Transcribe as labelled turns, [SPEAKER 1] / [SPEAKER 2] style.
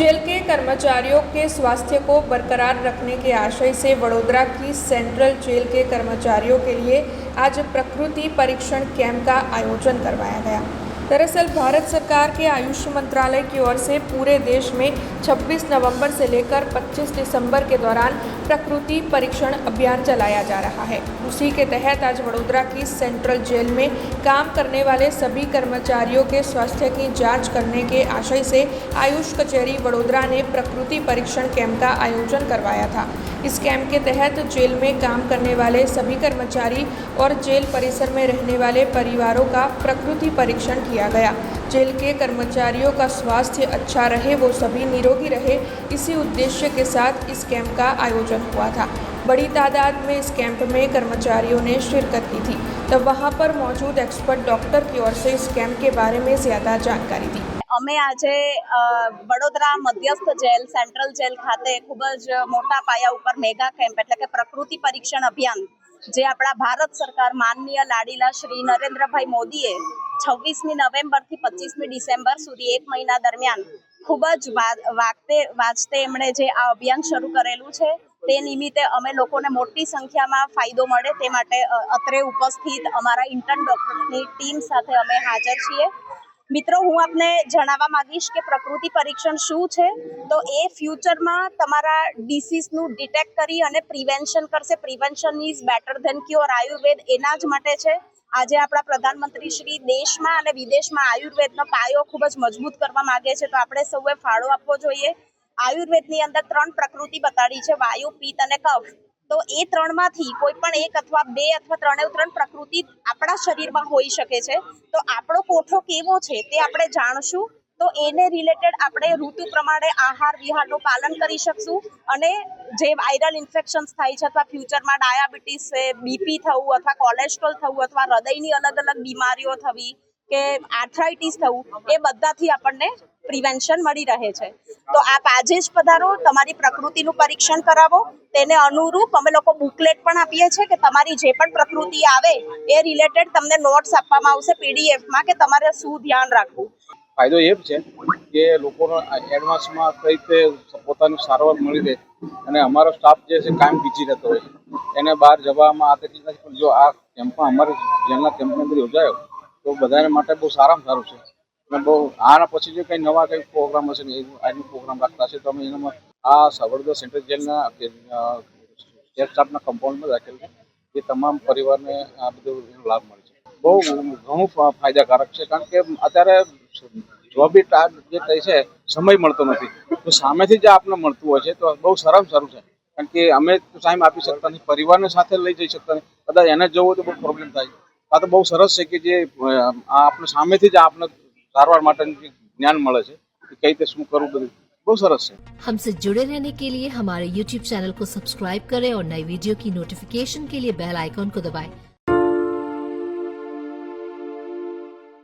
[SPEAKER 1] Jail के कर्मचारियों के स्वास्थ्य को बरकरार रखने के आशय से वडोदरा की सेंट्रल जेल के कर्मचारियों के लिए आज प्रकृति परीक्षण कैंप का आयोजन करवाया गया। दरअसल भारत सरकार के आयुष मंत्रालय की ओर से पूरे देश में 26 नवंबर से लेकर 25 दिसंबर के दौरान प्रकृति परीक्षण अभियान चलाया जा रहा है। उसी के तहत आज वडोदरा की सेंट्रल जेल में काम करने वाले सभी कर्मचारियों के स्वास्थ्य की जांच करने के आशय से आयुष कचहरी वडोदरा ने प्रकृति परीक्षण कैंप का आयोजन करवाया था। इस कैंप के तहत जेल में काम करने वाले सभी कर्मचारी और जेल परिसर में रहने वाले परिवारों का प्रकृति परीक्षण किया गया। जेल के कर्मचारियों का स्वास्थ्य अच्छा रहे, वो सभी निरोगी रहे, इसी उद्देश्य के साथ इस कैंप का आयोजन हुआ था। बड़ी तादाद में इस कैंप में कर्मचारियों ने शिरकत की थी। तब वहां पर मौजूद एक्सपर्ट डॉक्टर की ओर से इस कैंप के बारे में ज़्यादा जानकारी दी।
[SPEAKER 2] અમે આજે વડોદરા મધ્યસ્થ જેલ સેન્ટ્રલ જેલ ખાતે ખૂબ જ મોટા પાયા ઉપર મેગા કેમ્પ એટલે કે પ્રકૃતિ પરીક્ષણ અભિયાન જે આપણા ભારત સરકાર માનનીય લાડીલા શ્રી નરેન્દ્રભાઈ મોદીએ 26મી નવેમ્બરથી 25મી ડિસેમ્બર સુધી એક મહિના દરમિયાન ખૂબ જ વાજતે એમણે જે આ અભિયાન શરૂ કરેલું છે તે નિમિત્તે અમે લોકોને મોટી સંખ્યામાં ફાયદો મળે તે માટે અત્રે ઉપસ્થિત અમારા ઇન્ટર્ન ડોક્ટરની ટીમ સાથે અમે હાજર છીએ। મિત્રો, હું આપને જણાવવા માંગીશ કે પ્રકૃતિ પરીક્ષણ શું છે તો એ ફ્યુચરમાં તમારા ડિસીઝનું ડિટેક્ટ કરી અને પ્રિવેન્શન કરશે। Prevention is better than cure. Ayurveda એના જ માટે છે। આજે આપણા પ્રધાનમંત્રી શ્રી દેશમાં અને વિદેશમાં આયુર્વેદનો પાયો ખૂબ જ મજબૂત કરવા માંગે છે, તો આપણે સૌએ ફાળો આપવો જોઈએ। આયુર્વેદની અંદર 3 પ્રકૃતિ બતાડી છે, વાયુ, પિત્ત અને કફ। તો એ 3માંથી કોઈ પણ એક અથવા 2 અથવા 3 પ્રકૃતિ આપણા શરીરમાં હોઈ શકે છે। તો આપણો કોઠો કેવો છે તે આપણે જાણશું તો એને રિલેટેડ આપણે ઋતુ પ્રમાણે આહાર વિહારનું પાલન કરી શકશું અને જે વાયરલ ઇન્ફેક્શન્સ થાય છે અથવા ફ્યુચરમાં ડાયાબિટીસ છે, બીપી થવું અથવા કોલેસ્ટ્રોલ થવું અથવા હૃદયની અલગ અલગ બીમારીઓ થવી કે આર્થરાઇટિસ થવું એ બધાથી આપણને પ્રિવેન્શન મળી રહે છે। તો આપ આજે જ પધારો, તમારી પ્રકૃતિનું પરીક્ષણ કરાવો। તેને અનુરૂપ અમે લોકો બુકલેટ પણ આપીએ છીએ કે તમારી જે પણ પ્રકૃતિ આવે એ રિલેટેડ તમને નોટ્સ આપવામાં આવશે પીડીએફમાં કે તમારે શું ધ્યાન રાખવું।
[SPEAKER 3] ફાયદો એ છે કે લોકોને એડવાન્સમાં કઈ રીતે પોતાની સારવાર મળી રહે અને અમારો સ્ટાફ જે છે કાયમ બીજી રહેતો હોય છે એને બહાર જવામાં આ તકલીફ નથી, પણ જો આ કેમ્પમાં અમારી જેલના કેમ્પની અંદર યોજાયો તો બધાને માટે બહુ સારામાં સારું છે અને બહુ આના પછી જે કંઈ નવા કંઈ પ્રોગ્રામ હશે ને આજનો પ્રોગ્રામ રાખતા હશે તો અમે એનામાં આ વડોદરા સેન્ટ્રલ જેલના જેલ સ્ટાફના કમ્પાઉન્ડમાં રાખેલ છે એ તમામ પરિવારને આ બધો લાભ મળે છે। બહુ ઘણું ફાયદાકારક છે, કારણ કે અત્યારે જોબી જે કહે છે સમય મળતો નથી, તો સામેથી જે આપણને મળતું હોય છે તો બહુ સારામાં સારું છે, કારણ કે અમે તો ટાઈમ આપી શકતા નથી, પરિવારને સાથે લઈ જઈ શકતા નહીં, કદાચ એને જવું હોય તો બહુ પ્રોબ્લેમ થાય। આ તો બહુ સરસ છે કે જે આપણે સામેથી જ આપણને સારવાર માટેનું જ્ઞાન મળે છે કે કઈ રીતે શું કરવું, બધું બહુ સરસ છે।
[SPEAKER 4] हमसे जुड़े रहने के लिए हमारे YouTube चैनल को सब्सक्राइब करें और नई वीडियो की नोटिफिकेशन के लिए बेल आइकॉन को दबाएं।